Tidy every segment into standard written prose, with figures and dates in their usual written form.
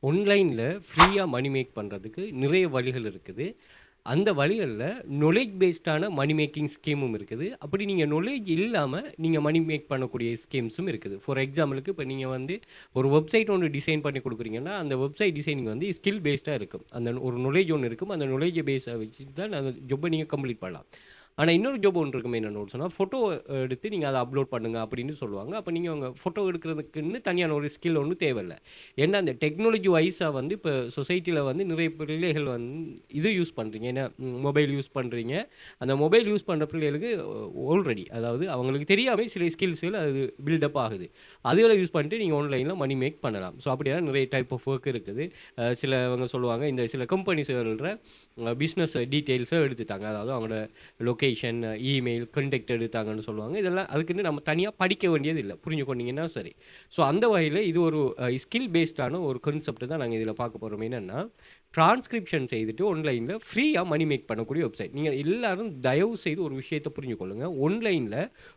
ஆன்லைன்ல ஃப்ரீயா மணி மேக் பண்றதுக்கு நிறைய வழிகள் இருக்குது. அந்த வழிகள்ல நாலெட்ஜ் பேஸ்டான மணி மேக்கிங் ஸ்கீமும் இருக்குது. அப்படி நீங்க நாலெட்ஜ் இல்லாம நீங்க மணி மேக் பண்ணக்கூடிய ஸ்கீம்ஸும் இருக்குது. ஃபார் எக்ஸாம்பிளுக்கு இப்ப நீங்க வந்து ஒரு வெப்சைட் ஒண்ணு டிசைன் பண்ணி குடுக்குறீங்கன்னா, அந்த வெப்சைட் டிசைனிங் வந்து ஸ்கில் பேஸ்டா இருக்கும். அந்த ஒரு நாலெட்ஜ் ஒண்ணு இருக்கும். அந்த நாலெட்ஜ பேஸா வச்சு தான் அந்த ஜாப்ப நீங்க கம்ப்ளீட் பண்ணலாம். ஆனா இன்னொரு ஜாப் ஒண்ணு இருக்குமே என்னன்னு சொன்னா, ஃபோட்டோ எடுத்து நீங்க அத அப்லோட் பண்ணுங்க அப்படின்னு சொல்லுவாங்க. அப்ப நீங்க உங்க ஃபோட்டோ எடுக்கிறதுக்குன்னு தனியான ஒரு ஸ்கில் ஒண்ணும் தேவையில்ல. ஏன்னா, அந்த டெக்னாலஜி வைஸா வந்து இப்ப சொசைட்டில வந்து நிறைய பிள்ளைகள் வந்து இது யூஸ் பண்றீங்க. ஏன்னா மொபைல் யூஸ் பண்றீங்க. அந்த மொபைல் யூஸ் பண்ற பிள்ளைகளுக்கு ஆல்ரெடி அதாவது அவங்களுக்கு தெரியாம சில ஸ்கில்ஸ்கள் அது பில்டப் ஆகுது. அதுகள யூஸ் பண்ணிட்டு நீங்க ஆன்லைன்ல மணி மேக் பண்ணலாம். ஸோ அப்படியான நிறைய டைப் ஆஃப் ஒர்க் இருக்குது. சிலவங்க சொல்லுவாங்க, இந்த சில கம்பெனிஸ் சொல்ற பிசினஸ் டீட்டெயில்ஸ எடுத்துட்டாங்க. அதாவது அவங்களோட லொகேஷன், இமெயில், கான்டாக்ட் எடுத்தாங்கன்னு சொல்லுவாங்க. இதெல்லாம் அதுக்குன்னு நம்ம தனியா படிக்க வேண்டியது இல்ல. புரிஞ்சுக்கொண்டீங்கன்னா சரி. ஸோ அந்த வகையில இது ஒரு ஸ்கில் பேஸ்டான ஒரு கான்செப்ட் தான் நாங்க இதில பார்க்க போறோம். என்னன்னா, டிரான்ஸ்கிரிப்ஷன் செய்துட்டு ஆன்லைன்ல ஃப்ரீயா மணி மேக் பண்ணக்கூடிய வெப்சைட். நீங்க எல்லாரும் தயவு செய்து ஒரு விஷயத்த புரிஞ்சுக்கொள்ளுங்க. ஆன்லைன்ல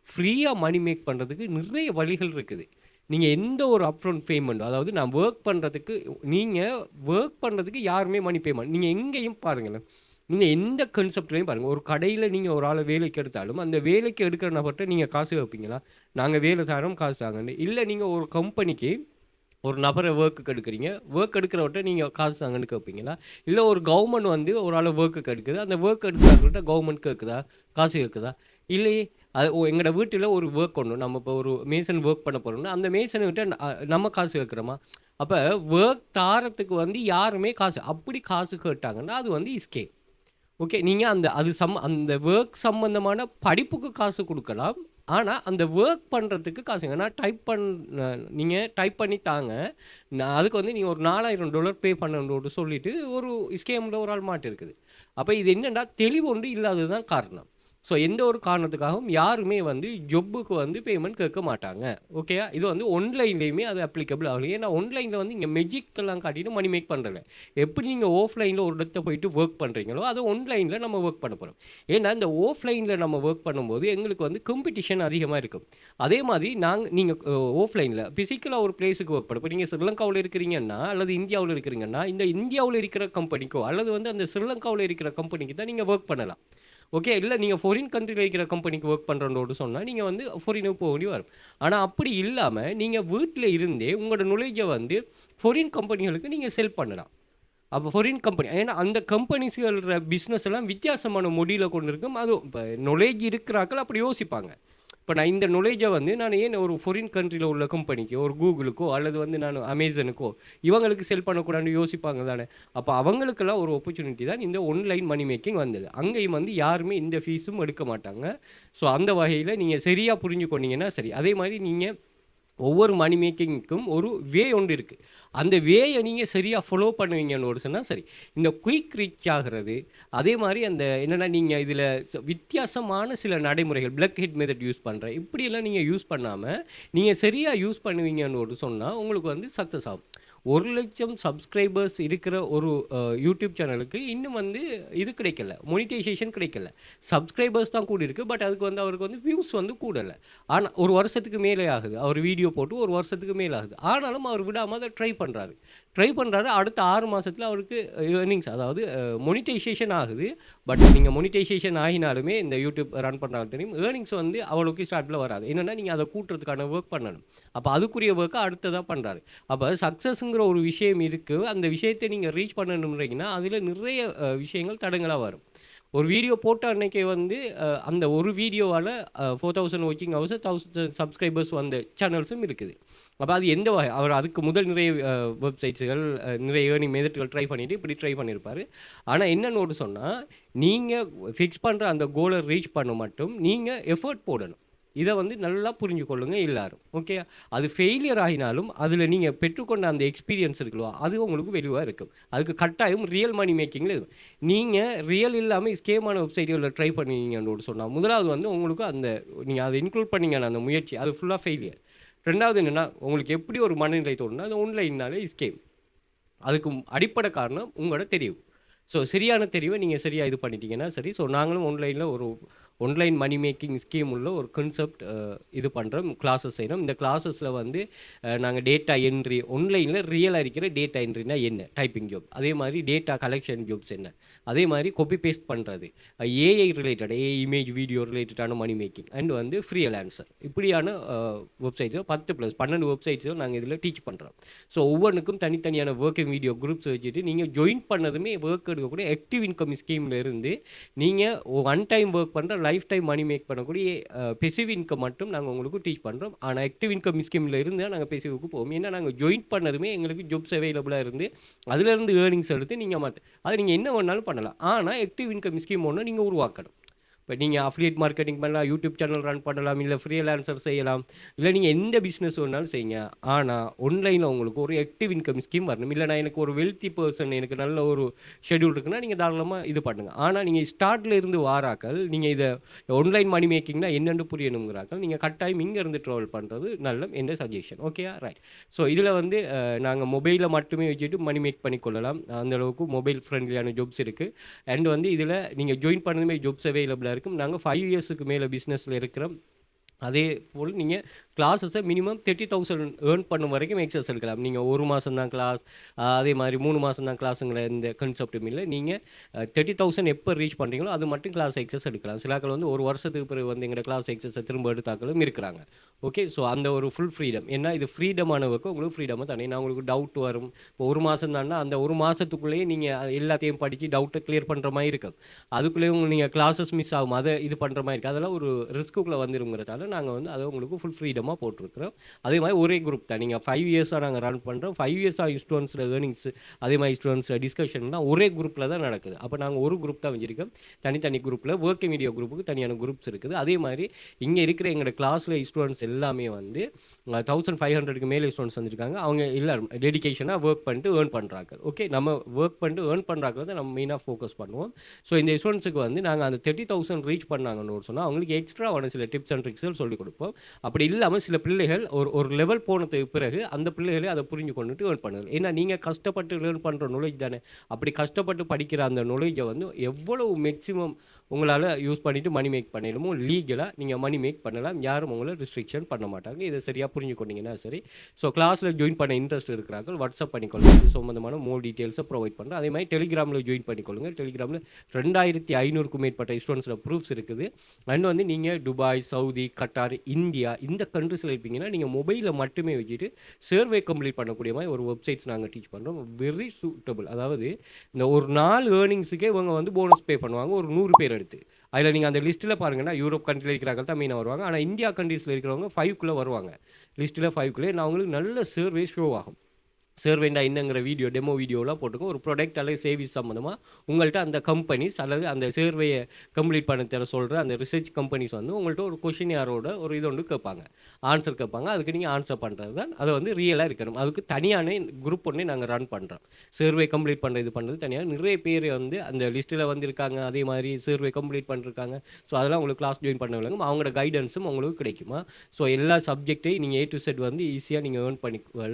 ஃப்ரீயா மணி மேக் பண்றதுக்கு நிறைய வழிகள் இருக்குது. நீங்க எந்த ஒரு அப்ஃப்ரண்ட் பேமெண்ட், அதாவது நான் நீங்க வொர்க் பண்றதுக்கு யாருமே மணி பேமெண்ட் நீங்க எங்கேயும் பாருங்களேன். நீங்க எந்த கான்செப்ட்லயும் பாருங்க. ஒரு கடையில நீங்க ஒரு ஆள வேலைக்கு எடுத்தாலும், அந்த வேலைக்கு எடுக்கிற நபர்ட்ட நீங்க காசு கேட்பீங்களா? நாங்க வேலை தரோம் காசு தாங்கன்னு. இல்ல நீங்க ஒரு கம்பெனிக்கு ஒரு நபர வொர்க்குக்கு எடுக்குறீங்க. வொர்க் எடுக்கிறவர்ட்ட நீங்க காசு தாங்கன்னு கேட்பீங்களா? இல்ல ஒரு கவர்மெண்ட் வந்து ஒரு ஆள வொர்க்குக்கு எடுக்குது. அந்த வொர்க் எடுக்கிறவங்கள்ட்ட கவர்மெண்ட் கேட்குதா? காசு கேட்குதா? இல்லையே! அது எங்கட வீட்டில ஒரு வொர்க் ஒண்ணு. நம்ம இப்போ ஒரு மேசன் வொர்க் பண்ண போறோம்னா, அந்த மேசன்கிட்ட நம்ம காசு கேட்குறோமா? அப்ப வொர்க் தாரத்துக்கு வந்து யாருமே அப்படி காசு கேட்டாங்கன்னா, அது வந்து ஸ்கேம். ஓகே. நீங்க அந்த வொர்க் சம்பந்தமான படிப்புக்கு காசு குடுக்கலாம். ஆனா, அந்த வொர்க் பண்றதுக்கு காசுங்க. நீங்க டைப் பண்ணி தாங்க. அதுக்கு வந்து நீங்க ஒரு $4000 பே பண்ணணும்னு சொல்லிட்டு ஒரு ஸ்கேம்ல ஒரு ஆள் மாட்டியிருக்குது. அப்ப இது என்னன்னா, தெளிவு ஒன்று இல்லாதது தான் காரணம். ஸோ எந்த ஒரு காரணத்துக்காகவும் யாருமே வந்து ஜொப்புக்கு வந்து பேமெண்ட் கேட்க மாட்டாங்க. ஓகேயா? இது வந்து ஆன்லைன்லயுமே அது அப்ளிகபிள் ஆகல. ஏன்னா, ஆன்லைன்ல வந்து இங்க மெஜிக்கெல்லாம் காட்டிட்டு மணி மேக் பண்றல. எப்படி நீங்க ஆஃப்லைன்ல ஒரு இடத்த போயிட்டு வொர்க் பண்றீங்களோ, அது ஆன்லைன்ல நம்ம வொர்க் பண்ண போறோம். ஏன்னா, இந்த ஆஃப்லைன்ல நம்ம வொர்க் பண்ணும்போது எங்களுக்கு வந்து காம்படிஷன் அதிகமா இருக்கும். அதே மாதிரி நீங்க ஆஃப்லைன்ல பிசிக்கலா ஒரு பிளேஸ்க்கு வொர்க் பண்ண இப்ப நீங்க ஸ்ரீலங்காவுல இருக்கிறீங்கன்னா, அல்லது இந்தியாவுல இருக்கிறீங்கன்னா, இந்த இந்தியாவுல இருக்கிற கம்பெனிக்கோ, அல்லது வந்து அந்த ஸ்ரீலங்காவுல இருக்கிற கம்பெனிக்கு தான் நீங்க வொர்க் பண்ணலாம். ஓகே. இல்ல நீங்க ஃபாரின் கண்ட்ரில இருக்கிற கம்பெனிக்கு வொர்க் பண்றோம்னு சொன்னா, நீங்க வந்து ஃபாரினுக்கு போ வேண்டி வரும். ஆனா அப்படி இல்லாம, நீங்க வீட்ல இருந்தே உங்களோட நாலெட்ஜ வந்து ஃபாரின் கம்பெனிகளுக்கு நீங்க செல் பண்ணலாம். அப்ப ஃபாரின் கம்பெனி. ஏன்னா அந்த கம்பெனிஸ்களோட பிசினஸ் எல்லாம் வித்தியாசமான மொழியில கொண்டு இருக்கும். அதுவும் இப்ப நாலெட்ஜ் இருக்கிறார்கள் அப்படி யோசிப்பாங்க. இப்ப நான் இந்த நாலெட்ஜ வந்து நான் ஏன் ஒரு ஃபாரின் கண்ட்ரில உள்ள கம்பெனிக்கோ, ஒரு Googleக்கோ அல்லது வந்து நான் Amazonக்கோ இவங்களுக்கு செல் பண்ணக்கூடாதுன்னு யோசிப்பாங்க தானே! அப்ப அவங்களுக்கெல்லாம் ஒரு ஆப்பர்ச்சுனிட்டி தான் இந்த ஆன்லைன் மணி மேக்கிங் வந்தது. அங்கேயும் வந்து யாருமே எந்த ஃபீஸும் எடுக்க மாட்டாங்க. ஸோ அந்த வகையில நீங்க சரியா புரிஞ்சுக்கொண்டீங்கன்னா சரி. அதே மாரி நீங்க ஒவ்வொரு மணி மேக்கிங்க்கும் ஒரு வே ஒன்று இருக்கு. அந்த வேய நீங்க சரியா ஃபாலோ பண்ணுவீங்கன்னு ஒரு சொன்னா சரி. இந்த குயிக் ரீச் ஆகுறது, அதே மாரி அந்த என்னன்னா நீங்க இதில வித்தியாசமான சில நடைமுறைகள், பிளக் ஹெட் மெத்தட் யூஸ் பண்றேன். இப்படியெல்லாம் நீங்க யூஸ் பண்ணாம, நீங்க சரியா யூஸ் பண்ணுவீங்கன்னு ஒரு சொன்னா, உங்களுக்கு வந்து சக்சஸ் ஆகும். 1,00,000 சப்ஸ்கிரைபர்ஸ் இருக்கிற ஒரு யூடியூப் சேனலுக்கு இன்னும் வந்து இது கிடைக்கல. மோனிடைசேஷன் கிடைக்கல. சப்ஸ்கிரைபர்ஸ் தான் கூடியிருக்கு. பட் அதுக்கு வந்து அவருக்கு வந்து வியூஸ் வந்து கூடல. ஆனா 1 வருஷத்துக்கு மேலே ஆகுது. அவர் வீடியோ போட்டு 1 வருஷத்துக்கு மேல ஆகுது. ஆனாலும் அவர் விடாம அத ட்ரை பண்றாரு. அடுத்த 6 மாசத்துல அவருக்கு ஏர்னிங்ஸ் அதாவது மோனிடைசேஷன் ஆகுது. பட் நீங்க மோனிடைசேஷன் ஆகினாலுமே இந்த யூடியூப் ரன் பண்றாங்களுக்கு தெரியும். ஏர்னிங்ஸ் வந்து அவ்வளவுக்கு ஸ்டார்ட்ல வராது. என்னன்னா நீங்க அத கூட்டுறதுக்கான வொர்க் பண்ணணும். அப்ப அதுக்குரிய வொர்க்க அடுத்ததா பண்றாரு. அப்ப சக்சஸ்ங்கிற ஒரு விஷயம் இருக்கு. அந்த விஷயத்த நீங்க ரீச் பண்ணணும்ன்றீங்கன்னா, அதுல நிறைய விஷயங்கள் தடங்கலா வரும். ஒரு வீடியோ போட்ட அன்னைக்கே வந்து அந்த ஒரு வீடியோவால 4000 வாட்சிங் ஹவர்ஸ், 1000 சப்ஸ்கிரைபர்ஸ் வந்த சேனல்ஸும் இருக்குது. அப்ப அது எந்த வகை அவர் அதுக்கு முதல் நிறைய வெப்சைட்ஸ்கள், நிறைய ஏர்னிங் மெத்தட்கள் ட்ரை பண்ணிட்டு, இப்படி ட்ரை பண்ணியிருப்பாரு. ஆனா என்னன்னு ஒண்ணு சொன்னா, நீங்க ஃபிக்ஸ் பண்ற அந்த கோல ரீச் பண்ண மட்டும் நீங்க எஃபோர்ட் போடணும். இத வந்து நல்லா புரிஞ்சு கொள்ளுங்க எல்லாரும். ஓகேயா? அது ஃபெயிலியர் ஆகினாலும், அதுல நீங்க பெற்றுக்கொண்ட அந்த எக்ஸ்பீரியன்ஸ் இருக்குல்ல, அது உங்களுக்கு வெளிவா இருக்கும். அதுக்கு கட்டாயம் ரியல் மனி மேக்கிங்ல நீங்க ரியல் இல்லாம ஸ்கேமான வெப்சைட்கள்ல ட்ரை பண்ணீங்கன்னு சொன்னா, முதலாவது வந்து உங்களுக்கு நீங்க அத இன்க்ளூட் பண்ணீங்கன்னு அந்த முயற்சி, அது ஃபுல்லா ஃபெயிலியர். 2வது என்னன்னா, உங்களுக்கு எப்படி ஒரு மனநிலை தோணும்னா, அது ஆன்லைன்னாலே ஸ்கேம். அதுக்கு அடிப்படை காரணம் உங்களோட தெரிவு. ஸோ சரியான தெரிவ நீங்க சரியா இது பண்ணிட்டீங்கன்னா சரி. ஸோ நாங்களும் ஆன்லைன்ல ஒரு ஆன்லைன் மணி மேக்கிங் ஸ்கீம் உள்ள ஒரு கான்செப்ட் இது பண்ணுறோம், கிளாஸஸ் செய்கிறோம். இந்த கிளாஸஸில் வந்து நாங்கள் டேட்டா என்ட்ரி ஆன்லைனில் ரியலாக இருக்கிற டேட்டா என்ட்ரினா என்ன, டைப்பிங் ஜாப், அதே மாதிரி டேட்டா கலெக்ஷன் ஜாப்ஸ் என்ன, அதே மாதிரி காப்பி பேஸ்ட் பண்ணுறது, AI related, AI image video ரிலேட்டடான மணி மேக்கிங் அண்ட் வந்து ஃப்ரீலான்சர், இப்படியான வெப்சைட்ஸோ 10+12 வெப்சைட்ஸோ நாங்கள் இதில் டீச் பண்ணுறோம். ஸோ ஒவ்வொன்றுக்கும் தனித்தனியான ஒர்க்கிங் வீடியோ குரூப்ஸ் வச்சுட்டு நீங்கள் ஜாயின் பண்ணதுமே ஒர்க் எடுக்கக்கூடிய ஆக்டிவ் இன்கம் ஸ்கீமில் இருந்து நீங்கள் ஒன் டைம் ஒர்க் பண்ணுற லைஃப் டைம் மணி மேக் பண்ணக்கூடிய பெசிவ் இன்கம் மட்டும் நாங்கள் உங்களுக்கு டீச் பண்ணுறோம். ஆனால் ஆக்டிவ் இன்கம் ஸ்கீமில் இருந்தால் நாங்கள் பெசிவுக்கு போவோம். ஏன்னா நாங்கள் ஜாயின் பண்ணதுமே எங்களுக்கு ஜாப்ஸ் அவைலபிளாக இருந்து அதுலேருந்து ஏர்னிங்ஸ் எடுத்து நீங்கள் அது நீங்கள் என்ன வேணாலும் பண்ணலாம். ஆனால் ஆக்டிவ் இன்கம் ஸ்கீம் ஒன்று நீங்கள் உருவாக்கணும். இப்போ நீங்கள் அஃபிலியேட் மார்க்கெட்டிங் பண்ணலாம், யூடியூப் சேனல் ரன் பண்ணலாம், இல்லை ஃப்ரீலான்சர் செய்யலாம், இல்லை நீங்கள் எந்த பிஸ்னஸ் வேணாலும் செய்யுங்க. ஆனால் ஆன்லைனில் உங்களுக்கு ஒரு ஆக்டிவ் இன்கம் ஸ்கீம் வரணும். இல்லை நான் எனக்கு ஒரு வெல்த்தி பர்சன், எனக்கு நல்ல ஒரு ஷெடியூல் இருக்குன்னா நீங்கள் தாராளமாக இது பண்ணுங்கள். ஆனால் நீங்கள் ஸ்டார்ட்ல இருந்து வாராக்கள், நீங்கள் இதை ஆன்லைன் மணி மேக்கிங்னா என்னென்னு புரியணுங்கிறாக்கள் நீங்கள் கட்டாயம் இங்கே இருந்து ட்ராவல் பண்ணுறது நல்ல என்ற சஜஷன். ஓகேயா, ரைட். ஸோ இதில் வந்து நாங்கள் மொபைலை மட்டுமே வச்சுட்டு மணி மேக் பண்ணிக்கொள்ளலாம். அந்தளவுக்கு மொபைல் ஃப்ரெண்ட்லியான ஜாப்ஸ் இருக்குது. அண்ட் வந்து இதில் நீங்கள் ஜாயின் பண்ணதுமே ஜாப்ஸ் அவைலபிளாக இருக்கும். நாங்கள் 5 இயர்ஸுக்கு மேலே பிஸ்னஸில் இருக்கிறோம். அதே போல் நீங்கள் கிளாஸஸை மினிமம் 30,000 ஏர்ன் பண்ணும் வரைக்கும் எக்ஸஸ் எடுக்கலாம். நீங்கள் 1 மாதம் தான் கிளாஸ், அதே மாதிரி 3 மாதம் தான் கிளாஸுங்கிற இந்த கன்செப்டும் இல்லை. நீங்கள் 30,000 எப்போ ரீச் பண்ணுறீங்களோ அது மட்டும் கிளாஸ் எக்ஸஸ் எடுக்கலாம். சிலாக்கள் வந்து 1 வருஷத்துக்கு பிறகு வந்து எங்கள் கிளாஸ் எக்ஸஸை திரும்ப எடுத்தாக்களும் இருக்கிறாங்க. ஓகே, ஸோ அந்த ஒரு ஃபுல் ஃப்ரீடம், ஏன்னா இது ஃப்ரீடமான ஒர்க்கு, உங்களுக்கு ஃப்ரீடமாக தானே. நான் உங்களுக்கு டவுட் வரும், இப்போ 1 மாதம் தானே, அந்த 1 மாதத்துக்குள்ளேயே நீங்கள் எல்லாத்தையும் படித்து டவுட்டை கிளியர் பண்ணுற மாதிரி இருக்கும். அதுக்குள்ளேயும் நீங்கள் கிளாஸஸ் மிஸ் ஆகும், அதை இது பண்ணுற மாதிரி இருக்குது. அதெல்லாம் ஒரு ரிஸ்க்குள்ளே வந்துருங்கிறதால நாங்கள் வந்து அதை உங்களுக்கு ஃபுல் ஃப்ரீடமாக போட்டிருக்கிறோம். அதே மாதிரி ஒரே குரூப் தான். நீங்கள் 5 இயர்ஸாக நாங்கள் ரன் பண்ணுறோம். 5 இயர்ஸாக ஸ்டூடெண்ட்ஸில் ஏர்னிங்ஸ், அதே மாதிரி ஸ்டூடெண்ட்ஸில் டிஸ்கஷன்லாம் ஒரே குரூப்பில் தான் நடக்குது. அப்போ நாங்கள் ஒரு குரூப் தான் வச்சுருக்கோம். தனித்தனி குரூப்பில் ஒர்க்கிங் வீடியோ குரூப்புக்கு தனியான குரூப்ஸ் இருக்குது. அதே மாதிரி இங்கே இருக்கிற எங்களோட கிளாஸில் ஸ்டூடெண்ட்ஸ் எல்லாமே வந்து 1500க்கு மேலே ஸ்டூடெண்ட்ஸ் வந்துருக்காங்க. அவங்க எல்லாரும் டெடிகேஷனாக ஒர்க் பண்ணிட்டு ஏர்ன் பண்ணுறாங்க. ஓகே, நம்ம ஒர்க் பண்ணிட்டு ஏர்ன் பண்ணுறாங்க தான் நம்ம மெயினாக ஃபோக்கஸ் பண்ணுவோம். ஸோ இந்த ஸ்டூடெண்ட்ஸுக்கு வந்து நாங்கள் அந்த 30,000 ரீச் பண்ணாங்கன்னு சொன்னால் அவங்களுக்கு எக்ஸ்ட்ராவான சில டிப்ஸ் அண்ட் ட்ரிக்ஸுகள் சொல்லிக் கொடுப்போம். அப்படி இல்லாமல் சில பிள்ளைகள் ஒரு லெவல் போனதுக்கு பிறகு அந்த பிள்ளைகளே அதை புரிஞ்சு கொண்டுட்டு ஏர்ன் பண்ணுது. ஏன்னா நீங்கள் கஷ்டப்பட்டு லேர்ன் பண்ணுற நாலேஜ் தானே. அப்படி கஷ்டப்பட்டு படிக்கிற அந்த நாலேஜை வந்து எவ்வளவு மேக்ஸிமம் உங்களால் யூஸ் பண்ணிவிட்டு மணி மேக் பண்ணிடமோ லீகலாக நீங்கள் மணி மேக் பண்ணலாம். யாரும் உங்களை ரெஸ்ட்ரிக்ஷன் பண்ண மாட்டாங்க. இதை சரியாக புரிஞ்சுக்கொண்டீங்கன்னா சரி. ஸோ கிளாஸில் ஜாயின் பண்ண இன்ட்ரெஸ்ட் இருக்கிறார்கள், வாட்ஸ்அப் பண்ணிக்கொள்ளுங்க. இது சம்மந்தமான மோர் டீட்டெயில்ஸை ப்ரொவைட் பண்ணுறேன். அதே மாதிரி டெலிகிராமில் ஜாயின் பண்ணிக்கொள்ளுங்க. டெலிகிராமில் 2500க்கும் மேற்பட்ட ஸ்டூடெண்ட்ஸில் ப்ரூஃப்ஸ் இருக்குது. அண்ட் வந்து நீங்கள் துபாய், சவுதி, கட்டார், இந்தியா இந்த கண்ட்ரிஸில் இருப்பீங்கன்னா நீங்கள் மொபைலில் மட்டுமே வச்சுட்டு சர்வே கம்ப்ளீட் பண்ணக்கூடிய மாதிரி ஒரு வெப்சைட்ஸ் நாங்கள் டீச் பண்ணுறோம். Very suitable. அதாவது இந்த ஒரு நாள் ஏர்னிங்ஸுக்கே இவங்க வந்து போனஸ் பே பண்ணுவாங்க ஒரு 100 பேர் எடுத்து. அதில் நீங்கள் அந்த லிஸ்ட்டில் பாருங்கன்னா யூரோப் கண்ட்ரியில் இருக்கிறார்கள் தான் மெயினாக வருவாங்க. ஆனால் இந்தியா கண்ட்ரீஸில் இருக்கிறவங்க 5க்குள்ளே வருவாங்க. லிஸ்ட்டில் 5க்குள்ளே நான் அவங்களுக்கு நல்ல சர்வே ஷோ ஆகும். சர்வேண்டா என்னங்கிற வீடியோ, டெமோ வீடியோலாம் போட்டுக்கோ. ஒரு ப்ராடக்ட் அல்லது சர்வீஸ் சம்மந்தமாக உங்கள்கிட்ட அந்த கம்பெனிஸ் அல்லது அந்த சர்வேயை கம்ப்ளீட் பண்ண தர சொல்கிற அந்த ரிசர்ச் கம்பெனிஸ் வந்து உங்கள்கிட்ட ஒரு கொஷின் யாரோட ஒரு இது ஒன்று கேட்பாங்க, ஆன்சர் கேட்பாங்க. அதுக்கு நீங்கள் ஆன்சர் பண்ணுறது தான் அதை வந்து ரியலாக இருக்கணும். அதுக்கு தனியான குரூப் ஒன்று நாங்கள் ரன் பண்ணுறோம். சர்வே கம்ப்ளீட் பண்ணுறது இது பண்ணுறது தனியாக நிறைய பேர் வந்து அந்த லிஸ்ட்டில் வந்துருக்காங்க. அதே மாதிரி சர்வே கம்ப்ளீட் பண்ணிருக்காங்க. ஸோ அதெல்லாம் உங்களுக்கு கிளாஸ் ஜாயின் பண்ண விளங்கும். அவங்களோட கைடன்ஸும் உங்களுக்கு கிடைக்குமா. ஸோ எல்லா சப்ஜெக்டையும் நீங்கள் A to Z வந்து ஈஸியாக நீங்கள்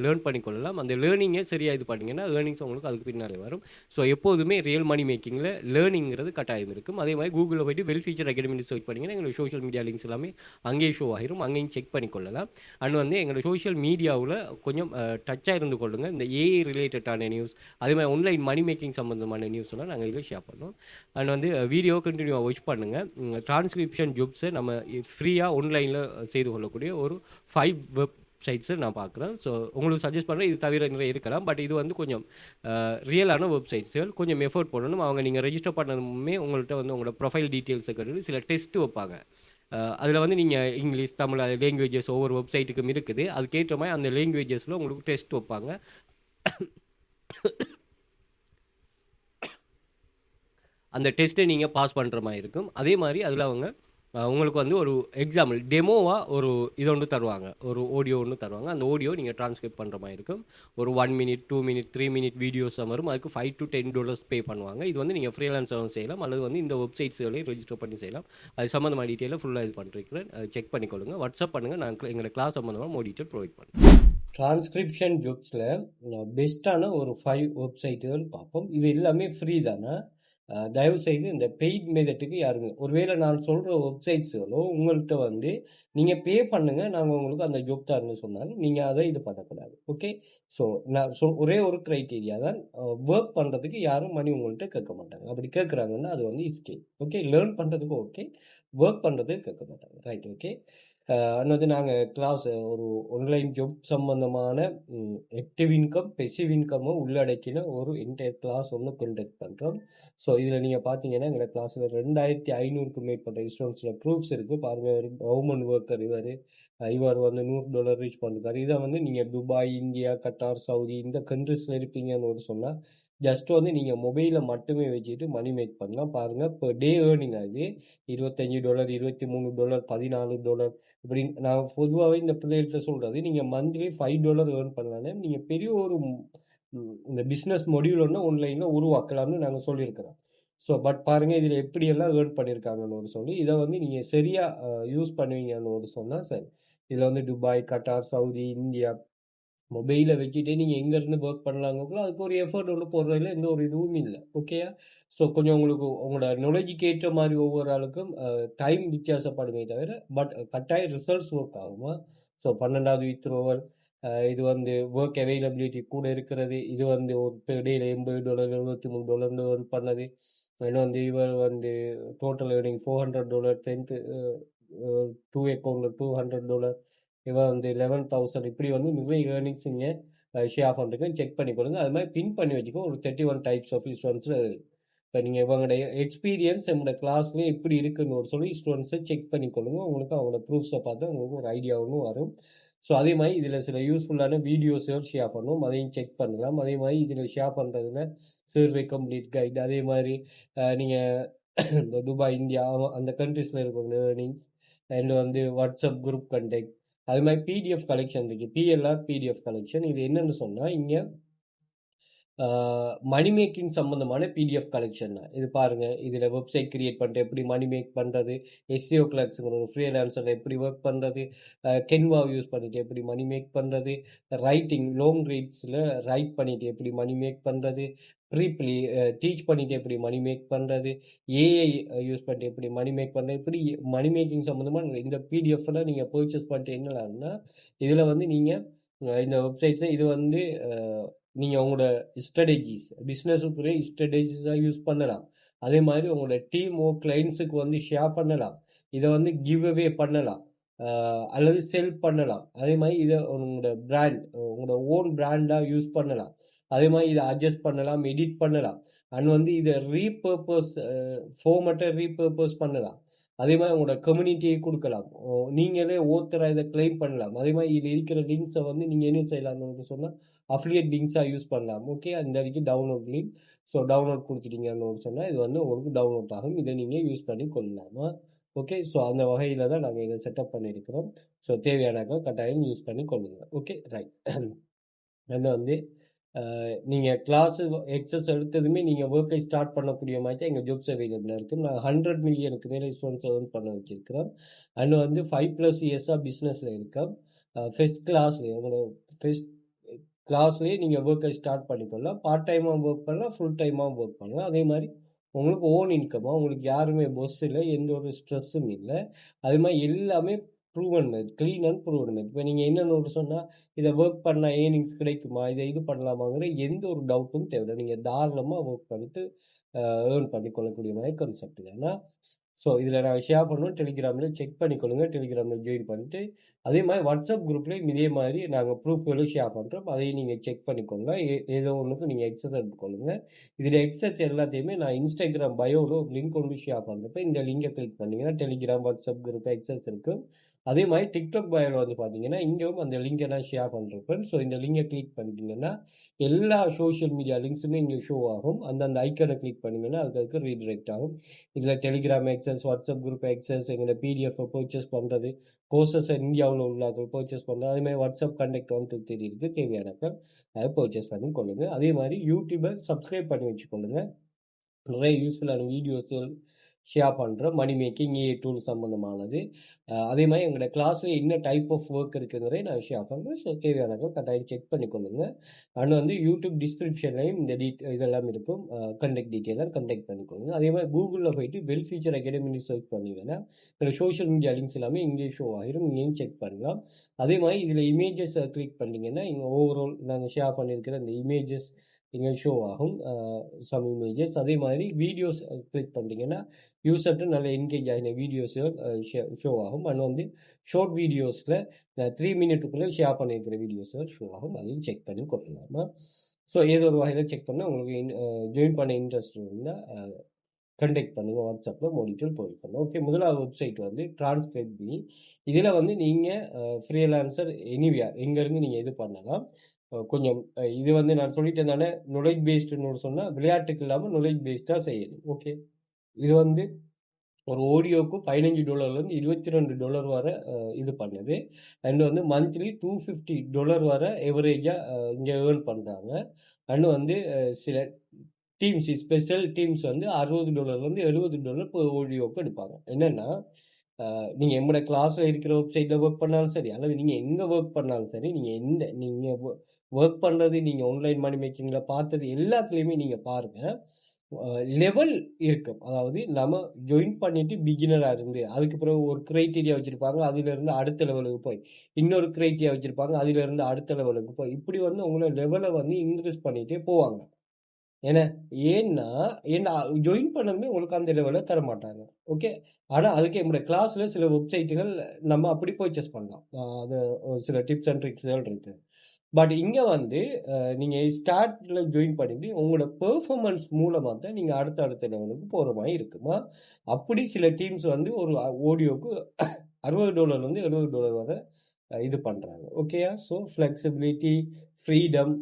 லேர்ன் பண்ணிக்கொள்ளலாம். அந்த லேர்னிங்கே சரியாக இது பண்ணிங்கன்னா ஏர்னிங்ஸ் உங்களுக்கு அதுக்கு பின்னாலே வரும். ஸோ எப்போதுமே ரியல் மணி மேக்கிங்கில் லேர்னிங்கிறது கட்டாயம் இருக்கும். அதே மாதிரி கூகுளில் போய்ட்டு வெல் ஃபீச்சர் அகாடமி சர்ச் பண்ணிங்கன்னா எங்களோட சோஷியல் மீடியா லிங்க்ஸ் எல்லாமே அங்கேயே ஷோ ஆகிரும். அங்கேயும் செக் பண்ணிக்கொள்ளலாம். அண்ட் வந்து எங்களோட சோஷியல் மீடியாவில் கொஞ்சம் டச்சாக இருந்து கொள்ளுங்கள். இந்த ஏஐ ரிலேட்டடான நியூஸ், அதே மாதிரி ஆன்லைன் மணி மேக்கிங் சம்மந்தமான நியூஸ் எல்லாம் நாங்கள் இதில் ஷேர் பண்ணோம். அண்ட் வந்து வீடியோ கண்டினியூவாக வாட்ச் பண்ணுங்கள். டிரான்ஸ்கிரிப்ஷன் ஜாப்ஸை நம்ம ஃப்ரீயாக ஆன்லைனில் செய்து கொள்ளக்கூடிய ஒரு 5 வெப்சைட்ஸை நான் பார்க்குறேன். ஸோ உங்களுக்கு சஜஸ்ட் பண்ணுறேன். இது தவிர நிறைய இருக்கலாம். பட் இது வந்து கொஞ்சம் ரியலான வெப்சைட்ஸுகள். கொஞ்சம் எஃபோர்ட் போடணும். அவங்க நீங்கள் ரெஜிஸ்டர் பண்ணதுமே உங்கள்கிட்ட வந்து உங்களோட ப்ரொஃபைல் டீட்டெயில்ஸை கட்டு சில டெஸ்ட்டு வைப்பாங்க. அதில் வந்து நீங்கள் இங்கிலீஷ், தமிழ், அது லேங்குவேஜஸ் ஒவ்வொரு வெப்சைட்டுக்கும் இருக்குது. அதுக்கேற்ற மாதிரி அந்த லேங்குவேஜஸில் உங்களுக்கு டெஸ்ட் வைப்பாங்க. அந்த டெஸ்ட்டை நீங்கள் பாஸ் பண்ணுற மாதிரி இருக்கும். அதே மாதிரி அதில் அவங்க உங்களுக்கு வந்து ஒரு எக்ஸாம்பிள் டெமோவாக ஒரு இது ஒன்று தருவாங்க, ஒரு ஆடியோ ஒன்று தருவாங்க. அந்த ஆடியோ நீங்கள் ட்ரான்ஸ்கிரைப் பண்ணுற மாதிரி இருக்கும். ஒரு 1 மினிட், 2 மினிட், 3 மினிட் வீடியோஸ் வரும். அதுக்கு $5 to $10 பே பண்ணுவாங்க. இது வந்து நீங்கள் ஃப்ரீலான்ஸாகவும் செய்யலாம் அல்லது வந்து இந்த வெப்சைட்ஸ்களையும் ரெஜிஸ்டர் பண்ணி செய்யலாம். அது சம்மந்தமாக டீட்டெயிலாக ஃபுல்லாக இது பண்ணிருக்கிறேன். செக் பண்ணிக்கொள்ளுங்கள். வாட்ஸ்அப் பண்ணுங்கள். நான் எங்களோட கிளாஸ் சம்மந்தமாக மோர் டீட்டெயில் ப்ரொவைட் பண்ணுறேன். டிரான்ஸ்கிரிப்ஷன் ஜாப்ஸில் பெஸ்ட்டான ஒரு 5 வெப்சைட்டுகள் பார்ப்போம். இது எல்லாமே ஃப்ரீ தானே. தயவு செய்து இந்த பெய்ட் மெத்தட்டுக்கு யாருங்க ஒருவேளை நான் சொல்கிற வெப்சைட்ஸுகளோ உங்கள்கிட்ட வந்து நீங்கள் பே பண்ணுங்க நாங்கள் உங்களுக்கு அந்த ஜாப் தரணும்னு சொன்னாலும் நீங்கள் அதை இது பண்ணக்கூடாது. ஓகே. ஸோ நான் ஒரே ஒரு க்ரைட்டீரியா தான், ஒர்க் பண்ணுறதுக்கு யாரும் மணி உங்கள்கிட்ட கேட்க மாட்டாங்க. அப்படி கேட்குறாங்கன்னா அது வந்து ஸ்கில். ஓகே. லேர்ன் பண்ணுறதுக்கு ஓகே, ஒர்க் பண்ணுறதுக்கு கேட்க மாட்டாங்க. ரைட். ஓகே. அதாவது நாங்கள் கிளாஸ் ஒரு ஆன்லைன் ஜாப் சம்பந்தமான ஆக்டிவ் இன்கம் பெசிவ் இன்கம்மை உள்ளடக்கின ஒரு என்டையர் கிளாஸ் ஒன்று கண்டக்ட் பண்ணுறோம். ஸோ இதில் நீங்கள் பார்த்தீங்கன்னா எங்களோட கிளாஸில் 2500க்கு மேற்பட்ட ஸ்டூடெண்ட்ஸில் ப்ரூஃப்ஸ் இருக்குது. பாருங்கள், ஒரு கவர்மெண்ட் ஒர்க்கர் இவர் வந்து $100 ரீச் பண்ணிருக்காரு. இதை வந்து நீங்கள் துபாய், இந்தியா, கட்டார், சவுதி இந்த கண்ட்ரிஸில் இருப்பீங்கன்னு சொன்னால் ஜஸ்ட் வந்து நீங்கள் மொபைலில் மட்டுமே வச்சுட்டு மணி மேக் பண்ணலாம். பாருங்கள், இப்போ டே ஏர்னிங் ஆகுது $25, $23, $14. இப்படி நான் பொதுவாகவே இந்த பிள்ளைகள்கிட்ட சொல்கிறது, நீங்கள் மந்த்லி $5 ஏர்ன் பண்ணலான்னு நீங்கள் பெரிய ஒரு இந்த பிஸ்னஸ் மொடியூல் ஒன்று ஆன்லைனில் உருவாக்கலாம்னு நாங்கள் சொல்லியிருக்கிறோம். ஸோ பட் பாருங்கள் இதில் எப்படியெல்லாம் ஏர்ன் பண்ணியிருக்காங்கன்னு சொல்லி இதை வந்து நீங்கள் சரியாக யூஸ் பண்ணுவீங்கன்னு சொன்னால் சரி. இதில் வந்து துபாய், கட்டார், சவுதி, இந்தியா மொபைலை வச்சுட்டே நீங்கள் எங்கேருந்து ஒர்க் பண்ணலாங்கக்குள்ள அதுக்கு ஒரு எஃபர்ட் ஒன்று போடுறதுல எந்த ஒரு இதுவும் இல்லை. ஓகேயா? ஸோ கொஞ்சம் உங்களுக்கு உங்களோட நாலேஜுக்கு ஏற்ற மாதிரி ஒவ்வொரு ஆளுக்கும் டைம் வித்தியாசப்படுமே தவிர பட் கட்டாய ரிசல்ட்ஸ் ஒர்க் ஆகுமா? ஸோ 12வது வித்ரோவல், இது வந்து ஒர்க் அவைலபிலிட்டி கூட இருக்கிறது. இது வந்து ஒரு டேயில் $80, $73 ஒர்க் பண்ணது. இன்னும் வந்து இவர் வந்து டோட்டல் ஏர்னிங் $400, 2 அக்கௌண்ட்டில் $200, இவன் வந்து 11,000. இப்படி வந்து நிறைய ஏர்னிங்ஸ் நீங்கள் ஷேர் பண்ணுறதுக்கு செக் பண்ணி கொடுங்க. அது மாதிரி பின் பண்ணி வச்சுக்கோ. ஒரு 31 டைப்ஸ் ஆஃப் ஸ்டூடெண்ட்ஸில் இப்போ நீங்கள் இவங்களுடைய எக்ஸ்பீரியன்ஸ் நம்மளோட கிளாஸ்லேயே எப்படி இருக்குன்னு சொல்லி ஸ்டூடெண்ட்ஸை செக் பண்ணி கொள்ளுங்க. உங்களுக்கு அவங்களோட ப்ரூஃப்ஸை பார்த்து உங்களுக்கு ஒரு ஐடியாவும் வரும். ஸோ அதே மாதிரி இதில் சில யூஸ்ஃபுல்லான வீடியோஸும் ஷேர் பண்ணுவோம், அதையும் செக் பண்ணலாம். அதே மாதிரி இதில் ஷேர் பண்ணுறதுல சர்வே கம்ப்ளீட் கைடு, அதே மாதிரி நீங்கள் இந்த துபாய், இந்தியா அந்த கண்ட்ரீஸில் இருக்கிற ஏர்னிங்ஸ் அண்ட் வந்து வாட்ஸ்அப் குரூப் கண்டெக்ட், அது மாதிரி பிடிஎஃப் கலெக்ஷன் இருக்குது. பிஎல்ஆர் பிடிஎஃப் கலெக்ஷன் இது என்னன்னு சொன்னால் இங்கே மணி மேக்கிங் சம்மந்தமான பிடிஎஃப் கலெக்ஷன் தான் இது. பாருங்கள், இதில் வெப்சைட் கிரியேட் பண்ணிட்டு எப்படி மணி மேக் பண்ணுறது, எஸ்இஓ கிளாக்ஸுங்கிற ஃப்ரீலான்சரில் எப்படி ஒர்க் பண்ணுறது, கென்வா யூஸ் பண்ணிட்டு எப்படி மணி மேக் பண்ணுறது, ரைட்டிங் லாங் ரீட்ஸில் ரைட் பண்ணிவிட்டு எப்படி மணி மேக் பண்ணுறது, ப்ரீப்லி டீச் பண்ணிவிட்டு எப்படி மணி மேக் பண்ணுறது, ஏஐ யூஸ் பண்ணிட்டு எப்படி மணி மேக் பண்ணுறது, இப்படி மணி மேக்கிங் சம்மந்தமாக இந்த பிடிஎஃப்லாம் நீங்கள் பர்ச்சேஸ் பண்ணிட்டு என்னலாம்னா இதில் வந்து நீங்கள் இந்த வெப்சைட்ஸை இது வந்து நீங்கள் உங்களோட ஸ்ட்ராட்டஜிஸ் பிஸ்னஸுக்குரிய ஸ்ட்ராட்டஜிஸாக யூஸ் பண்ணலாம். அதே மாதிரி உங்களோட டீம் கிளைண்ட்ஸுக்கு வந்து ஷேர் பண்ணலாம். இதை வந்து கிவ் அவே பண்ணலாம், அல்லது செல் பண்ணலாம். அதே மாதிரி இதை உங்களோட பிராண்ட் உங்களோட ஓன் பிராண்டாக யூஸ் பண்ணலாம். அதே மாதிரி இதை அட்ஜஸ்ட் பண்ணலாம், எடிட் பண்ணலாம். அண்ட் வந்து இதை ரீபர்பஸ் ஃபார்மேட்டை ரீபர்பஸ் பண்ணலாம். அதே மாதிரி உங்களோட கம்யூனிட்டியை கொடுக்கலாம், நீங்களே ஓத்தராக இதை கிளைம் பண்ணலாம். அதே மாதிரி இதில் இருக்கிற லிங்க்ஸை வந்து நீங்கள் என்ன செய்யலாம்னு சொன்னால் அஃபிலியேட் லிங்க்ஸாக யூஸ் பண்ணலாம். ஓகே, அந்த இதுக்கு டவுன்லோட் லிங்க். ஸோ டவுன்லோட் கொடுத்துட்டீங்கன்னு சொன்னால் இது வந்து உங்களுக்கு டவுன்லோட் ஆகும். இதை நீங்கள் யூஸ் பண்ணி கொள்ளலாமா? ஓகே. ஸோ அந்த வகையில் தான் நாங்கள் இதை செட்டப் பண்ணியிருக்கிறோம். ஸோ தேவையானாக்க கட்டாயம் யூஸ் பண்ணி கொள்ளுங்க. Okay, right. என்ன வந்து நீங்கள் கிளாஸு எக்ஸஸ் எடுத்ததுமே நீங்கள் ஒர்க்கை ஸ்டார்ட் பண்ணக்கூடிய மாதிரி தான் எங்கள் ஜாப்ஸ் அவைலபிளாக இருக்குது. நான் 100 மில்லியனுக்கு மேலே ஸ்டூடெண்ட்ஸ் ஏர்ன் பண்ண வச்சுருக்கிறோம். அண்ட் வந்து 5+ இயர்ஸாக பிஸ்னஸில் இருக்கோம். ஃபஸ்ட் கிளாஸ்லேயே உங்களோட ஃபஸ்ட் கிளாஸ்லேயே நீங்கள் ஒர்க்கை ஸ்டார்ட் பண்ணிக்கொள்ளலாம். பார்ட் டைமாக ஒர்க் பண்ணலாம், ஃபுல் டைமாக ஒர்க் பண்ணலாம். அதே மாதிரி உங்களுக்கு ஓன் இன்கமாக, உங்களுக்கு யாருமே பஸ் இல்லை, எந்த ஒரு ஸ்ட்ரெஸ்ஸும் இல்லை. அதே மாதிரி எல்லாமே ப்ரூவன் மெத், க்ளீன் அண்ட் ப்ரூவன் மெத். இப்போ நீங்கள் என்னென்னு சொன்னால் இதை ஒர்க் பண்ணால் ஏர்னிங்ஸ் கிடைக்குமா, இதை இது பண்ணலாமாங்கிற எந்த ஒரு டவுட்டும் தேவையில்லை. நீங்கள் தாராளமாக ஒர்க் பண்ணிட்டு ஏர்ன் பண்ணிக்கொள்ளக்கூடிய மாதிரி கான்செப்ட். ஏன்னா ஸோ இதில் நான் ஷேர் பண்ணுவோம், டெலிகிராமில் செக் பண்ணிக்கொள்ளுங்க. டெலிகிராமில் ஜாயின் பண்ணிட்டு அதே மாதிரி வாட்ஸ்அப் குரூப்லேயும் இதே மாதிரி நாங்கள் ப்ரூஃப்களும் ஷேர் பண்ணுறோம். அதையும் நீங்கள் செக் பண்ணிக்கோங்க. ஏதோ ஒன்றுக்கு நீங்கள் எக்ஸஸ் எடுத்துக்கொள்ளுங்க. இதில் எக்ஸஸ் எல்லாத்தையுமே நான் இன்ஸ்டாகிராம் பயோவில் ஒரு லிங்க் ஒன்று ஷேர் பண்ணுறப்ப இந்த லிங்கை கிளிக் பண்ணிங்கன்னா டெலிகிராம், வாட்ஸ்அப் குரூப் எக்ஸஸ் இருக்கும். அதே மாதிரி டிக்டாக் பயோவில் வந்து பார்த்தீங்கன்னா இங்கேயும் அந்த லிங்கை நான் ஷேர் பண்ணுறப்ப ஸோ இந்த லிங்கை கிளிக் பண்ணிட்டீங்கன்னா எல்லா சோஷியல் மீடியா லிங்க்ஸுமே இங்கே ஷோ ஆகும். அந்த ஐக்கனை கிளிக் பண்ணிங்கன்னா அதுக்கு ரீடிரெக்ட் ஆகும். இதில் Telegram access, WhatsApp group access, எங்களை பிடிஎஃப் பர்ச்சேஸ் பண்ணுறது, கோர்சஸ் இந்தியாவில் உள்ளாக்கள் பர்ச்சேஸ் பண்ணுறது, அதே மாதிரி வாட்ஸ்அப் கண்டெக்ட் வந்து தெரியுது. தேவையானக்கள் அதை பர்ச்சேஸ் பண்ணி கொள்ளுங்க. அதே மாதிரி யூடியூபை சப்ஸ்கிரைப் பண்ணி வச்சுக்கொள்ளுங்க. நிறைய யூஸ்ஃபுல்லான வீடியோஸுகள் ஷேர் பண்ணுற மணி மேக்கிங் ஏஐ டூல் சம்மந்தமானது. அதே மாதிரி எங்களோட கிளாஸில் என்ன டைப் ஆஃப் ஒர்க் இருக்குங்கிறதை நான் ஷேர் பண்ணுறேன். ஸோ தேவையானதை கட்டாயம் செக் பண்ணிக்கொள்ளுங்க. அண்ட் வந்து யூடியூப் டிஸ்கிரிப்ஷன்லையும் இந்த இதெல்லாம் இருக்கும். கண்டெக்ட் டீட்டெயிலாக கண்டெக்ட் பண்ணிக்கொள்ளுங்க. அதே மாதிரி கூகுளில் போயிட்டு வெல் ஃபியூச்சர் அகாடமின்னு சர்ச் பண்ணிங்கன்னா இதில் சோஷியல் மீடியா லிங்க்ஸ் எல்லாமே இங்கிலீஷ் ஷோ ஆகிரும். இங்கேயும் செக் பண்ணலாம். அதே மாதிரி இதில் இமேஜஸ் கிளிக் பண்ணிங்கன்னா இங்கே ஓவரால் நாங்கள் ஷேர் பண்ணியிருக்கிற இந்த இமேஜஸ் இங்கே ஷோ ஆகும். Some images. அதே மாதிரி வீடியோஸ் கிளிக் பண்ணிங்கன்னா யூசர்ட்டு நல்ல என்கேஜ் ஆகின வீடியோஸுகள் ஷோ ஆகும். அண்ட் வந்து ஷார்ட் வீடியோஸில் 3 மினிட்டுக்குள்ளே ஷேர் பண்ணியிருக்கிற வீடியோஸுகள் ஷோ ஆகும். அதையும் செக் பண்ணி கொள்ளலாமா. ஸோ ஏதோ ஒரு வகையில் செக் பண்ணால் உங்களுக்கு ஜாயின் பண்ண இன்ட்ரெஸ்ட் இருந்தால் கண்டெக்ட் பண்ணுங்கள். வாட்ஸ்அப்பில் மோடிட்டல் போயிருக்கணும். ஓகே, முதலாவது வெப்சைட் வந்து டிரான்ஸ்கிரைப் பண்ணி இதில் வந்து நீங்கள் ஃப்ரீலான்சர் எனிவேர் எங்கேருந்து நீங்கள் இது பண்ணலாம். கொஞ்சம் இது வந்து நான் சொல்லிட்டேன் தானே, knowledge பேஸ்டுன்னு சொன்னால் விளையாட்டுக்கு இல்லாமல் knowledge பேஸ்டாக செய்யணும். ஓகே, இது வந்து ஒரு ஆடியோவுக்கு $15 $22 வரை இது பண்ணுது. அண்ட் வந்து மந்த்லி $250 வரை எவரேஜாக இங்கே ஏர்ன் பண்ணுறாங்க. அண்ட் வந்து சில டீம்ஸ் ஸ்பெஷல் டீம்ஸ் வந்து $60 $70 இப்போ ஆடியோவுக்கு எடுப்பாங்க. என்னென்னா நீங்கள் எங்களோட கிளாஸில் இருக்கிற வெப்சைட்டில் ஒர்க் பண்ணாலும் சரி, அல்லது நீங்கள் எங்கே ஒர்க் பண்ணாலும் சரி, நீங்கள் ஒர்க் பண்ணுறது, நீங்கள் ஆன்லைன் மணி மேக்கிங்கில் பார்த்தது எல்லாத்துலேயுமே நீங்கள் பாருங்கள், லெவல் இருக்கும். அதாவது நம்ம ஜாயின் பண்ணிட்டு பிகினராக இருந்து அதுக்கு பிறகு ஒரு க்ரைட்டீரியா வச்சுருப்பாங்க, அதிலிருந்து அடுத்த லெவலுக்கு போய் இன்னொரு க்ரைட்டீரியா வச்சுருப்பாங்க, அதிலிருந்து அடுத்த லெவலுக்கு போய் இப்படி வந்து உங்களை லெவலை வந்து இன்க்ரீஸ் பண்ணிகிட்டே போவாங்க. ஏன்னா ஜாயின் பண்ணணுமே உங்களுக்கு அந்த லெவலில் தர மாட்டாங்க. ஓகே, ஆனால் அதுக்கு என்னோட கிளாஸில் சில வெப்சைட்டுகள் நம்ம அப்படி பர்ச்சேஸ் பண்ணலாம். அது சில டிப்ஸ் அண்ட் ட்ரிக்ஸ்கள் இருக்குது. பட் இங்கே வந்து நீங்கள் ஸ்டார்டில் ஜாயின் பண்ணிட்டு உங்களோட பெர்ஃபார்மன்ஸ் மூலமாக தான் நீங்கள் அடுத்த லெவலுக்கு போகிற மாதிரி இருக்குமா. அப்படி சில டீம்ஸ் வந்து ஒரு ஆடியோவுக்கு $60 $70 வரை இது பண்ணுறாங்க. ஓகேயா. ஸோ ஃப்ளெக்சிபிலிட்டி, ஃப்ரீடம்,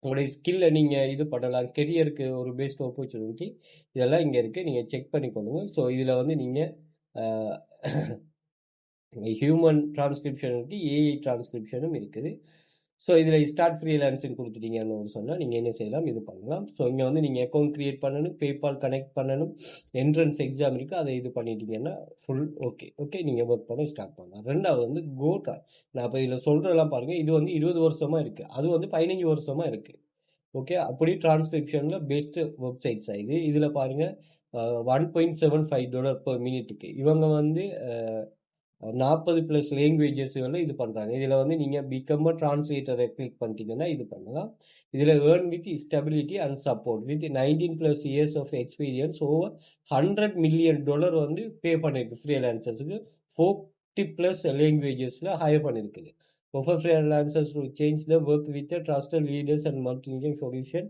உங்களுடைய ஸ்கில்லை நீங்கள் இது பண்ணலாம். கெரியருக்கு ஒரு பெஸ்ட் ஆப்பர்ச்சுனிட்டி இதெல்லாம் இங்கே இருக்குது. நீங்கள் செக் பண்ணிக்கொள்ளுங்க. ஸோ இதில் வந்து நீங்கள் ஹியூமன் டிரான்ஸ்கிரிப்ஷன் இருக்குது, ஏஐ டிரான்ஸ்கிரிப்ஷனும் இருக்குது. ஸோ இதில் ஸ்டார்ட் ஃப்ரீலான்சிங் கொடுத்துட்டீங்கன்னு சொன்னால் நீங்கள் என்ன செய்யலாம், இது பண்ணலாம். ஸோ இங்கே வந்து நீங்கள் அக்கௌண்ட் க்ரியேட் பண்ணணும், பேபால் கனெக்ட் பண்ணணும், என்ட்ரன்ஸ் எக்ஸாம் இருக்குது, அதை இது பண்ணிட்டீங்கன்னா ஃபுல் ஓகே நீங்கள் ஒர்க் பண்ண ஸ்டார்ட் பண்ணலாம். ரெண்டாவது வந்து நான் இப்போ இதில் சொல்கிறதெல்லாம் பாருங்கள், இது வந்து 20 வருஷமாக இருக்குது, அது வந்து 15 வருஷமாக இருக்குது. ஓகே, அப்படி டிரான்ஸ்கிரிப்ஷனில் பெஸ்ட்டு வெப்சைட்ஸ் இது. இதில் பாருங்கள் $1.75 per மினிட்டுக்கு இவங்க வந்து 40+ லாங்குவேஜஸ்களில் இது பண்ணுறாங்க. இதில் வந்து நீங்கள் பிகம் டிரான்ஸ்லேட்டரை கிளிக் பண்ணிட்டீங்கன்னா இது பண்ணலாம். இதில் earn with stability and support with 19+ years of experience over $100 million வந்து பே பண்ணியிருக்கு ஃப்ரீலான்சர்ஸுக்கு. 40+ லாங்குவேஜஸில் ஹையர் பண்ணியிருக்குது. Offer freelancers to change the work with the trusted leaders and multi-engine solution.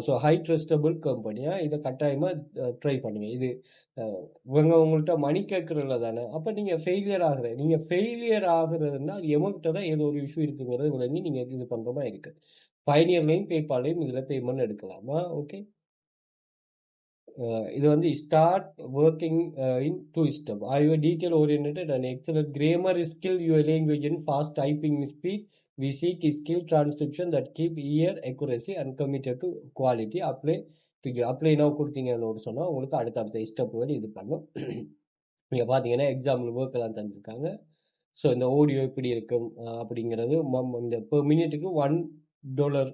So high trustable கம்பெனியாக இதை கட்டாயமாக ட்ரை பண்ணுங்கள். இது இவங்க உங்கள்கிட்ட மணி கேட்குறதுல தானே. அப்போ நீங்கள் ஃபெயிலியர் ஆகுறதுன்னா எமௌண்ட்டை தான் ஏதோ ஒரு இஷ்யூ இருக்குங்கிறது விளங்கி நீங்கள் இது பண்ணுற மாதிரி இருக்குது. பயனியர்லையும் பேபாலையும் இதில் பேமெண்ட் எடுக்கலாமா. ஓகே, இது வந்து start working in 2 steps. Are you detail oriented and excellent grammar skill, your language and fast typing speed? We seek skill transcription that keep ear accuracy and committed to quality. apply now கொடுத்தீங்கன்னு சொன்னால் உங்களுக்கு அடுத்த ஸ்டெப்புகள் இது பண்ணும். நீங்கள் பார்த்தீங்கன்னா example work எல்லாம் தந்துருக்காங்க. So இந்த audio எப்படி இருக்கும் அப்படிங்கிறது இந்த பெர் மினிட்டுக்கு $1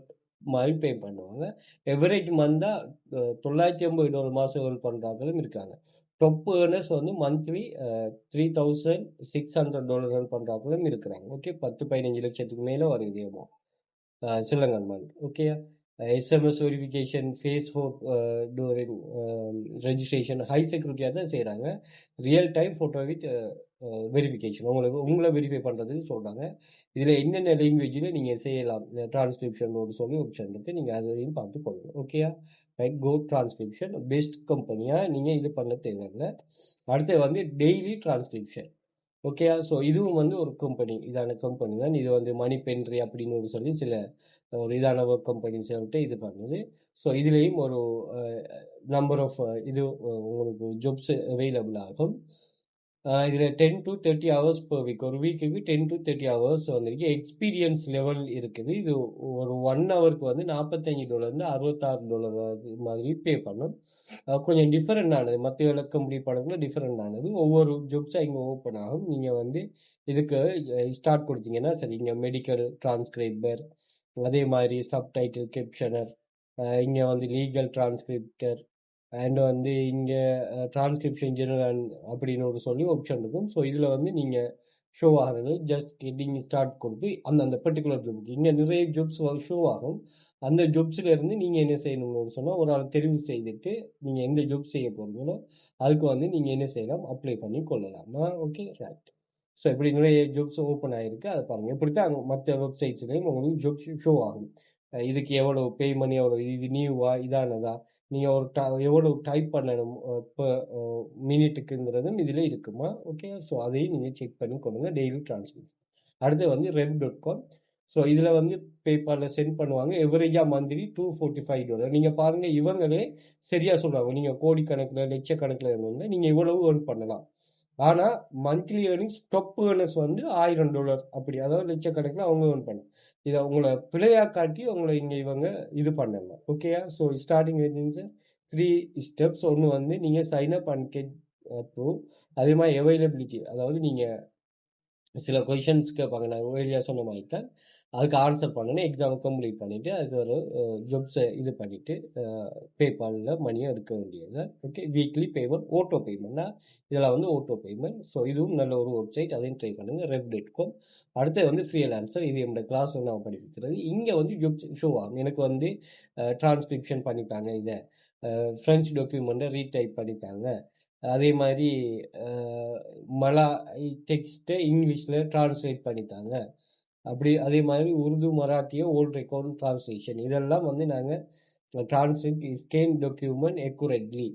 மாதிரி பே பண்ணுவாங்க. எவரேஜ் மந்தாக $950 மாதங்கள் பண்ணுறாங்களும் இருக்காங்க. டொப் ஏர்னர்ஸ் வந்து மந்த்லி $3,600 பண்ணுறாங்களும் இருக்கிறாங்க. ஓகே, 10-15 லட்சத்துக்கு மேலே வருது சிலங்கன் month. Okay, SMS verification, face டோரின் ரெஜிஸ்ட்ரேஷன் ஹை செக்யூரிட்டியாக தான் செய்கிறாங்க. Real time photo with verification உங்களை வெரிஃபை பண்ணுறதுக்கு சொல்கிறாங்க. இதில் என்னென்ன லாங்குவேஜில் நீங்கள் செய்யலாம், டிரான்ஸ்கிரிப்ஷன் ஒரு ஆப்ஷன் இருக்குது, நீங்கள் அதையும் பார்த்து கொள்ளணும். ஓகேயா. ரைட், கோ டிரான்ஸ்கிரிப்ஷன் பெஸ்ட் கம்பெனியாக நீங்கள் இது பண்ண தேவையில்லை. அடுத்து வந்து டெய்லி டிரான்ஸ்கிரிப்ஷன். ஓகேயா. ஸோ இதுவும் வந்து ஒரு இதான கம்பெனி தான். இது வந்து மணி பென்ட்ரி அப்படின்னு சொல்லி சில ஒரு இதான ஒர்க் கம்பெனிஸ் சொல்லிட்டு இது பண்ணுது. ஸோ இதுலேயும் ஒரு நம்பர் ஆஃப் இது உங்களுக்கு ஜாப்ஸ் அவைலபிள் ஆகும். இதில் 10 to 30 hours per week, ஒரு வீக்குக்கு 10 to 30 hours வந்துருக்கு. எக்ஸ்பீரியன்ஸ் லெவல் இருக்குது. இது ஒரு 1 ஹவருக்கு வந்து $45 $66 மாதிரி பே பண்ணும். கொஞ்சம் டிஃபரெண்ட் ஆனது. மத்த இதில கம்ப்ளீட் பண்ணக்குள்ள டிஃபரெண்ட் ஆனது. ஒவ்வொரு ஜாப்ஸா இங்க ஓப்பன் ஆகும். நீங்க வந்து இதுக்கு ஸ்டார்ட் குடுத்தீங்கன்னா சரி, இங்க மெடிக்கல் டிரான்ஸ்கிரைபர், அதே மாரி சப்டைட்டில் கேப்ஷனர், இங்க வந்து லீகல் டிரான்ஸ்கிரிப்டர் அண்ட் வந்து இங்க டிரான்ஸ்கிரிப்ஷன் ஜெனரல் அப்படின்னு ஒரு சொல்லி ஆப்ஷன் இருக்கும். ஸோ இதுல வந்து நீங்க ஷோ ஆகிறது ஜஸ்ட் நீங்க ஸ்டார்ட் கொடுத்து அந்த பர்டிகுலர் ஜாப்க்கு இங்க நிறைய ஜாப்ஸ் ஷோ ஆகும். அந்த ஜாப்ஸ்ல இருந்து நீங்க என்ன செய்யணும்னு சொன்னா ஒரு ஆள் தெரிவு செய்துட்டு நீங்க எந்த ஜாப் செய்ய போறீங்களோ அதுக்கு வந்து நீங்க என்ன செய்யலாம், அப்ளை பண்ணி கொள்ளலாம். Okay right. ஸோ இப்படி நிறைய ஜாப்ஸ் ஓப்பன் ஆயிருக்கு. அதை பாருங்க. இப்படித்தான் மற்ற வெப்சைட்ஸ்லையும் உங்களுக்கு ஜாப்ஸ் ஷோ ஆகும். இதுக்கு எவ்வளவு பே பண்ணி எவ்வளவு, இது நியூவா இதானதா, நீங்க ஒரு எவ்வளவு டைப் பண்ணணும் இப்போ மினிட்டுக்குங்கிறதும் இதுல இருக்குமா. ஓகே, ஸோ அதையும் நீங்க செக் பண்ணி கொள்ளுங்க. Daily transcription. அடுத்து வந்து rev.com. ஸோ இதுல வந்து பேபால்ல சென்ட் பண்ணுவாங்க. எவரேஜா மந்த்லி $245. நீங்க பாருங்க, இவங்களே சரியா சொல்றாங்க. நீங்க கோடிக்கணக்கில் லட்சக்கணக்கில் இருந்தா நீங்க இவ்வளவு earn பண்ணலாம். ஆனா மந்த்லி ஏர்னிங்ஸ் டாப் ஏர்னர்ஸ் வந்து $1000 அப்படி, அதாவது லட்சக்கணக்கில் அவங்க earn பண்ணலாம். இதை உங்களை பிழையா காட்டி உங்களை இங்க இவங்க இது பண்ணலாம். ஓகேயா? So starting earnings 3 steps. ஒன்று வந்து நீங்க sign up and get prove. அதே மாதிரி அவைலபிலிட்டி, அதாவது நீங்க சில கொஷின்ஸ் கேட்பாங்க. நான் ஏரியா சொன்ன மாதிரி தான் அதுக்கு ஆன்சர் பண்ணணும். எக்ஸாம் கம்ப்ளீட் பண்ணிட்டு அதுக்கு ஒரு ஜாப்ஸை இது பண்ணிட்டு பேபாலில் மணியை எடுக்க வேண்டியது. ஓகே, வீக்லி பேமெண்ட், ஓட்டோ பேமெண்ட்னா இதெல்லாம் வந்து ஓட்டோ பேமெண்ட். ஸோ இதுவும் நல்ல ஒரு வெப்சைட், அதையும் ட்ரை பண்ணுங்க. rev.com. அடுத்து வந்து ஃப்ரீலான்சர். இது என்னோட கிளாஸில் நான் படிக்கிறது. இங்கே வந்து ஜாப்ஸ் ஷோ ஆகும். எனக்கு வந்து டிரான்ஸ்கிரிப்ஷன் பண்ணித்தாங்க, இதை ஃப்ரெஞ்ச் டாக்குமெண்ட்டை ரீடைப் பண்ணித்தாங்க, அதே மாதிரி மலாய் டெக்ஸ்ட்டை இங்கிலீஷில் டிரான்ஸ்லேட் பண்ணித்தாங்க, அப்படி அதே மாதிரி உருது மராத்திய ஓல்ட் ரெக்கார்ட் டிரான்ஸ்லேஷன், இதெல்லாம் வந்து நாங்கள் டிரான்ஸ்லேட் ஸ்கேன் டாக்குமெண்ட் எக்குரேட்லி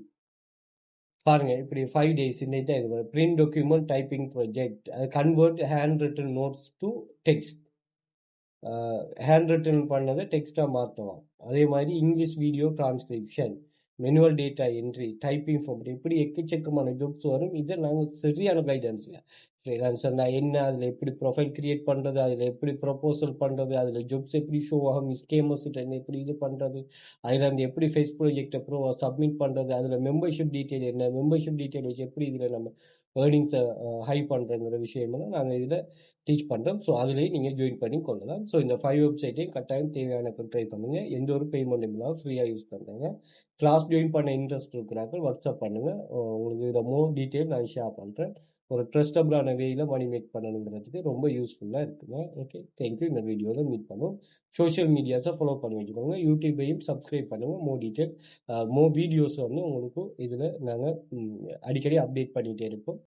பாருங்க. இப்படி 5 days இன்னைக்கு தான் இது print document typing project, convert hand written notes to text, hand written பண்ணதை டெக்ஸ்ட்டாக மாற்றுவோம். அதே மாதிரி English video transcription, manual data entry, typing form, இப்படி எக்கச்சக்கமான ஜாப்ஸ் வரும். இதை நாங்கள் சரியான கைடன்ஸில் ஃப்ரீலான்சர்னா என்ன, அதில் எப்படி ப்ரொஃபைல் கிரியேட் பண்ணுறது, அதில் எப்படி ப்ரொபோசல் பண்ணுறது, அதில் ஜாப்ஸ் எப்படி ஷோ ஆகும், ஸ்கேமர்ஸ் எப்படி இது பண்ணுறது, அதில் அந்த எப்படி ஃபேஸ் ப்ராஜெக்ட் அப்புறம் சப்மிட் பண்ணுறது, அதில் மெம்பர்ஷிப் டீட்டெயில் என்ன, மெம்பர்ஷிப் டீட்டெயில் வச்சு எப்படி இதில் நம்ம ஏர்னிங்ஸை ஹை பண்ணுறங்கிற விஷயமெல்லாம் நாங்கள் இதில் டீச் பண்ணுறோம். ஸோ அதுலேயே நீங்கள் ஜாயின் பண்ணி கொள்ளலாம். ஸோ இந்த 5 வெப்சைட்டையும் கட்டாயம் தேவையான ட்ரை பண்ணுங்கள். எந்த ஒரு பேமெண்ட் இல்லாமல் ஃப்ரீயாக யூஸ் பண்ணுறேங்க. கிளாஸ் ஜாயின் பண்ண இன்ட்ரெஸ்ட் இருக்கிறாங்க, வாட்ஸ்அப் பண்ணுங்கள். உங்களுக்கு இதில் மோர் டீட்டெயில் நான் ஷேர் பண்ணுறேன். ஒரு ட்ரஸ்டபிளான வேயில் மணி மேக் பண்ணணுங்கிறதுக்கு ரொம்ப யூஸ்ஃபுல்லாக இருக்குங்க. Okay, thank you. இந்த வீடியோவில் மீட் பண்ணுவோம். சோஷியல் மீடியாஸை ஃபாலோ பண்ணி வச்சுக்கோங்க. யூடியூப்பையும் சப்ஸ்கிரைப் பண்ணுங்கள். மோர் டீட்டெயில், மோர் வீடியோஸ் வந்து உங்களுக்கு இதில் நாங்கள் அடிக்கடி அப்டேட் பண்ணிகிட்டே இருப்போம்.